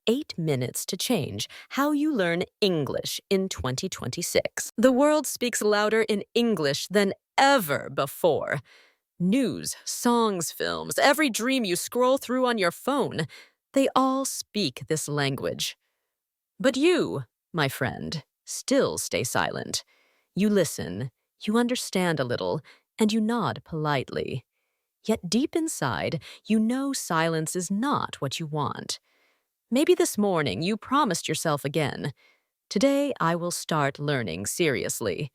8 minutes to change how you learn English in 2026. The world speaks louder in English than ever before. News, songs, films, every dream you scroll through on your phone, they all speak this language. But you, my friend, still stay silent. You listen, you understand a little, and you nod politely. Yet deep inside, you know silence is not what you want. Maybe this morning you promised yourself again, "Today I will start learning seriously."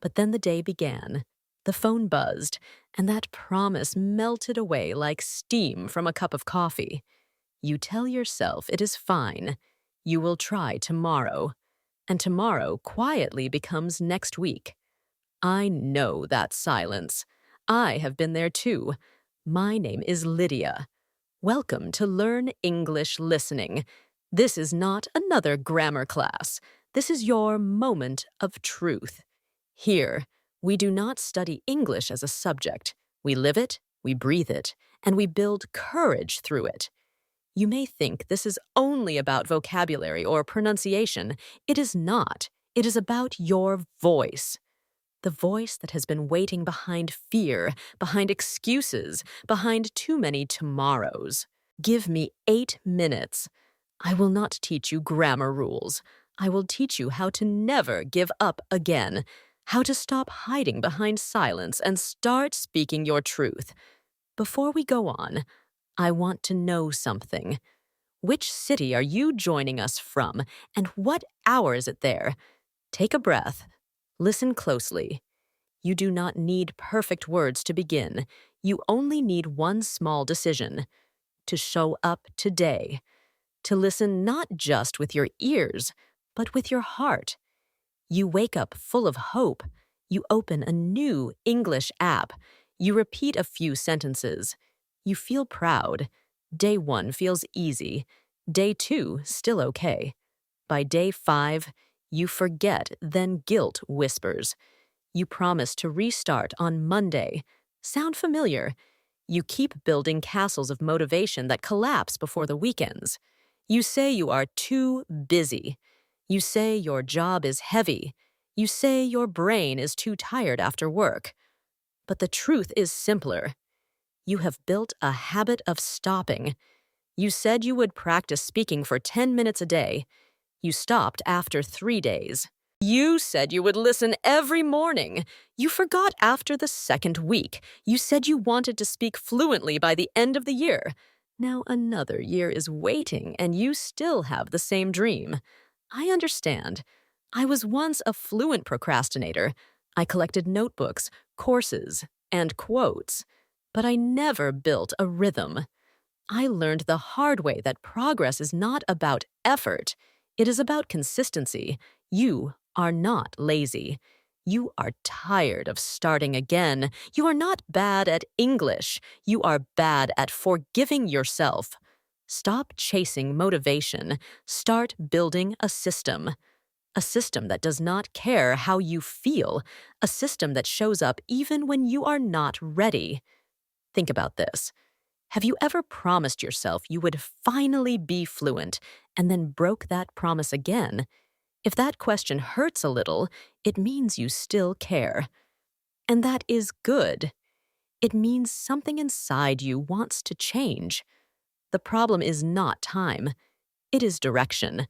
But then the day began. The phone buzzed, and that promise melted away like steam from a cup of coffee. You tell yourself it is fine. You will try tomorrow. And tomorrow quietly becomes next week. I know that silence. I have been there too. My name is Lydia. Welcome to Learn English Listening. This is not another grammar class. This is your moment of truth. Here, we do not study English as a subject. We live it, we breathe it, and we build courage through it. You may think this is only about vocabulary or pronunciation. It is not. It is about your voice. The voice that has been waiting behind fear, behind excuses, behind too many tomorrows. Give me 8 minutes. I will not teach you grammar rules. I will teach you how to never give up again, how to stop hiding behind silence and start speaking your truth. Before we go on, I want to know something. Which city are you joining us from, and what hour is it there? Take a breath. Listen closely. You do not need perfect words to begin. You only need one small decision: to show up today. To listen not just with your ears, but with your heart. You wake up full of hope. You open a new English app. You repeat a few sentences. You feel proud. Day 1 feels easy. Day 2, still okay. By day 5, you forget, then guilt whispers. You promise to restart on Monday. Sound familiar? You keep building castles of motivation that collapse before the weekends. You say you are too busy. You say your job is heavy. You say your brain is too tired after work. But the truth is simpler. You have built a habit of stopping. You said you would practice speaking for 10 minutes a day. You stopped after 3 days. You said you would listen every morning. You forgot after the second week. You said you wanted to speak fluently by the end of the year. Now another year is waiting, and you still have the same dream. I understand. I was once a fluent procrastinator. I collected notebooks, courses, and quotes. But I never built a rhythm. I learned the hard way that progress is not about effort. It is about consistency. You are not lazy. You are tired of starting again. You are not bad at English. You are bad at forgiving yourself. Stop chasing motivation. Start building a system. A system that does not care how you feel. A system that shows up even when you are not ready. Think about this. Have you ever promised yourself you would finally be fluent and then broke that promise again? If that question hurts a little, it means you still care. And that is good. It means something inside you wants to change. The problem is not time. It is direction.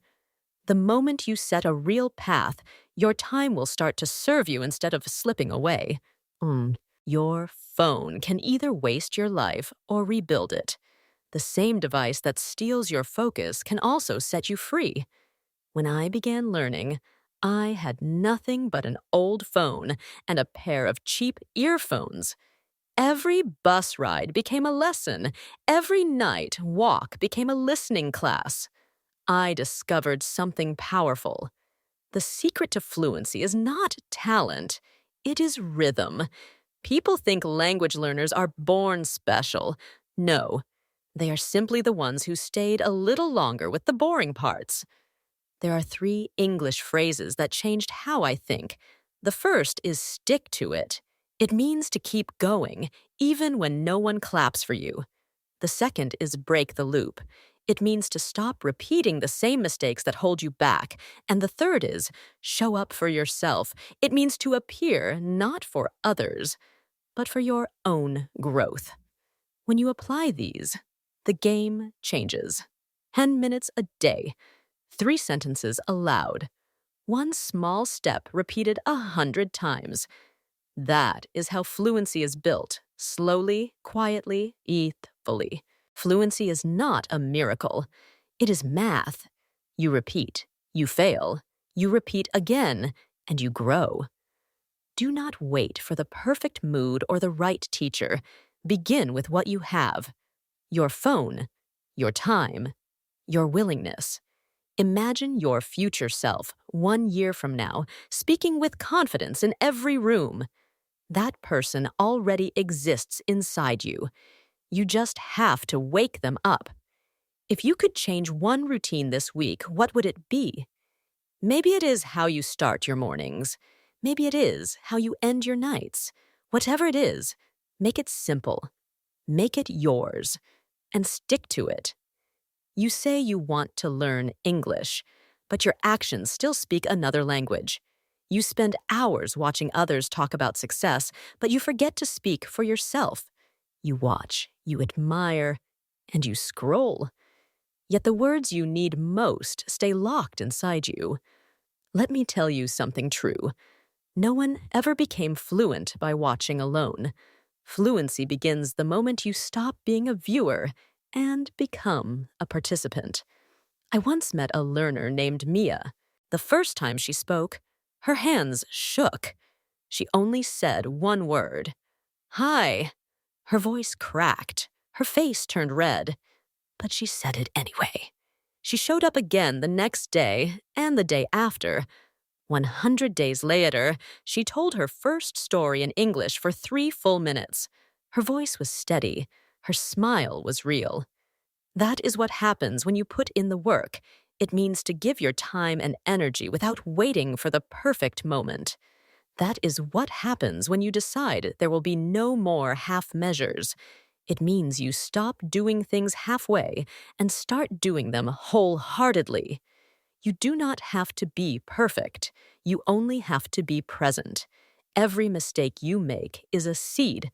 The moment you set a real path, your time will start to serve you instead of slipping away. Your phone can either waste your life or rebuild it. The same device that steals your focus can also set you free. When I began learning, I had nothing but an old phone and a pair of cheap earphones. Every bus ride became a lesson. Every night walk became a listening class. I discovered something powerful. The secret to fluency is not talent. It is rhythm. People think language learners are born special. No, they are simply the ones who stayed a little longer with the boring parts. There are 3 English phrases that changed how I think. The first is stick to it. It means to keep going, even when no one claps for you. The second is break the loop. It means to stop repeating the same mistakes that hold you back. And the third is show up for yourself. It means to appear not for others, but for your own growth. When you apply these, the game changes. 10 minutes a day, 3 sentences aloud, one small step repeated 100 times. That is how fluency is built, slowly, quietly, fully. Fluency is not a miracle. It is math. You repeat, you fail, you repeat again, and you grow. Do not wait for the perfect mood or the right teacher. Begin with what you have: your phone, your time, your willingness. Imagine your future self, 1 year from now, speaking with confidence in every room. That person already exists inside you. You just have to wake them up. If you could change one routine this week, what would it be? Maybe it is how you start your mornings. Maybe it is how you end your nights. Whatever it is, make it simple. Make it yours. And stick to it. You say you want to learn English, but your actions still speak another language. You spend hours watching others talk about success, but you forget to speak for yourself. You watch, you admire, and you scroll. Yet the words you need most stay locked inside you. Let me tell you something true. No one ever became fluent by watching alone. Fluency begins the moment you stop being a viewer and become a participant. I once met a learner named Mia. The first time she spoke, her hands shook. She only said one word: "Hi." Her voice cracked. Her face turned red. But she said it anyway. She showed up again the next day and the day after. 100 days later, she told her first story in English for 3 full minutes. Her voice was steady. Her smile was real. That is what happens when you put in the work. It means to give your time and energy without waiting for the perfect moment. That is what happens when you decide there will be no more half measures. It means you stop doing things halfway and start doing them wholeheartedly. You do not have to be perfect. You only have to be present. Every mistake you make is a seed.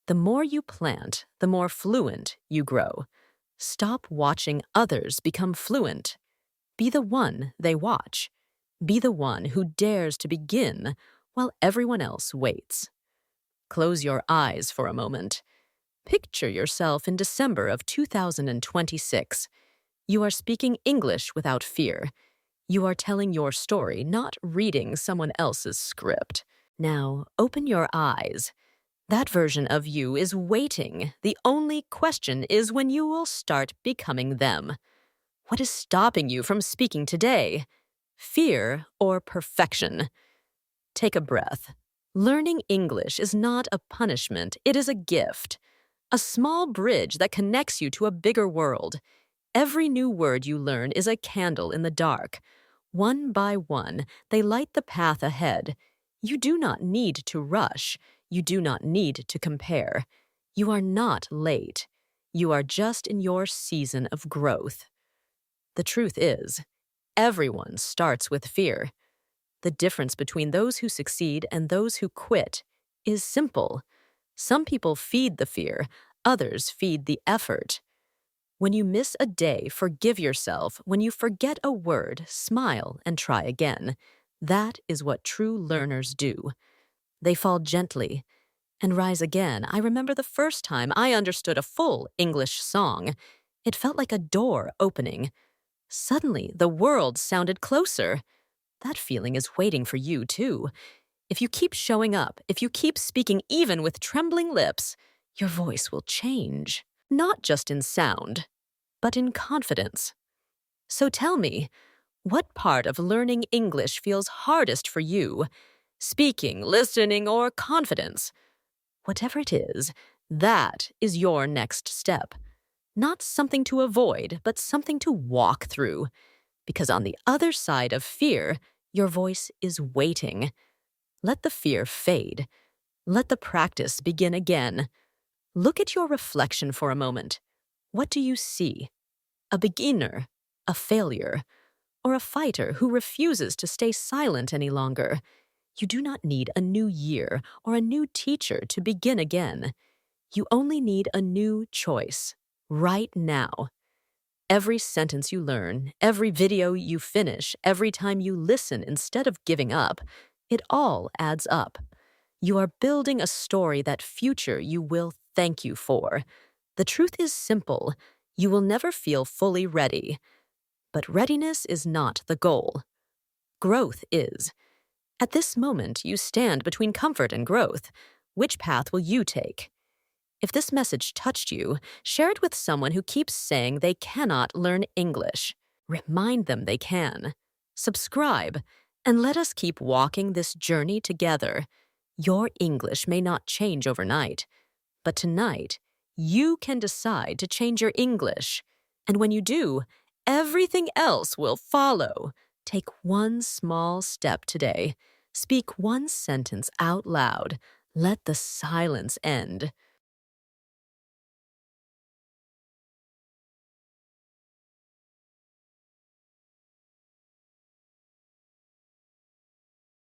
The more you plant, the more fluent you grow. Stop watching others become fluent. Be the one they watch. Be the one who dares to begin while everyone else waits. Close your eyes for a moment. Picture yourself in December of 2026. You are speaking English without fear. You are telling your story, not reading someone else's script. Now, open your eyes. That version of you is waiting. The only question is when you will start becoming them. What is stopping you from speaking today? Fear or perfection? Take a breath. Learning English is not a punishment, it is a gift. A small bridge that connects you to a bigger world. Every new word you learn is a candle in the dark. One by one, they light the path ahead. You do not need to rush. You do not need to compare. You are not late. You are just in your season of growth. The truth is, everyone starts with fear. The difference between those who succeed and those who quit is simple. Some people feed the fear, others feed the effort. When you miss a day, forgive yourself. When you forget a word, smile and try again. That is what true learners do. They fall gently and rise again. I remember the first time I understood a full English song. It felt like a door opening. Suddenly, the world sounded closer. That feeling is waiting for you, too. If you keep showing up, if you keep speaking even with trembling lips, your voice will change. Not just in sound, but in confidence. So tell me, what part of learning English feels hardest for you? Speaking, listening, or confidence? Whatever it is, that is your next step. Not something to avoid, but something to walk through. Because on the other side of fear, your voice is waiting. Let the fear fade. Let the practice begin again. Look at your reflection for a moment. What do you see? a beginner, a failure, or a fighter who refuses to stay silent any longer. You do not need a new year or a new teacher to begin again. You only need a new choice, right now. Every sentence you learn, every video you finish, every time you listen instead of giving up, it all adds up. You are building a story that future you will thank you for. The truth is simple. You will never feel fully ready. But readiness is not the goal. Growth is. At this moment, you stand between comfort and growth. Which path will you take? If this message touched you, share it with someone who keeps saying they cannot learn English. Remind them they can. Subscribe, and let us keep walking this journey together. Your English may not change overnight, but tonight, you can decide to change your English. And when you do, everything else will follow. Take one small step today. Speak one sentence out loud. Let the silence end.